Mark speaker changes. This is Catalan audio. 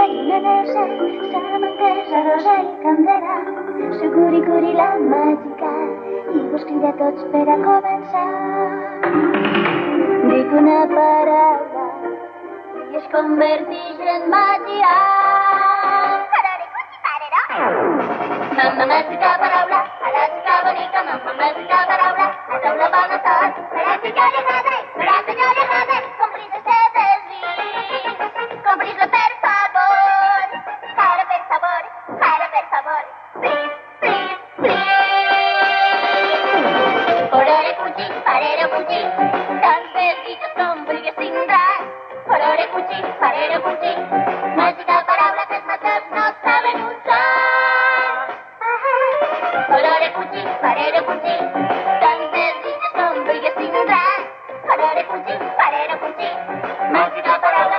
Speaker 1: la lluna en el cel, salamandresa, rosa i candela, seguri la màgica, i vos crida tots per a començar. Dic una paraula i es convertix en màgia. Mamma màgica paraula, a la xica bonica, mamma màgica paraula, a taula bona sort, per a ficar de jade, per a ficar de jade, còmplice del vi, còmplice per favor, para per favor, please, please, please. Orore cuchi, parere cuchi, tants desitjos com vulguis tindràs, orore cuchi, parere cuchi, màgica paraula que els matxos no saben usar. Orore cuchi, parere cuchi, tants desitjos com vulguis tindràs, orore cuchi, parere cuchi, màgica paraula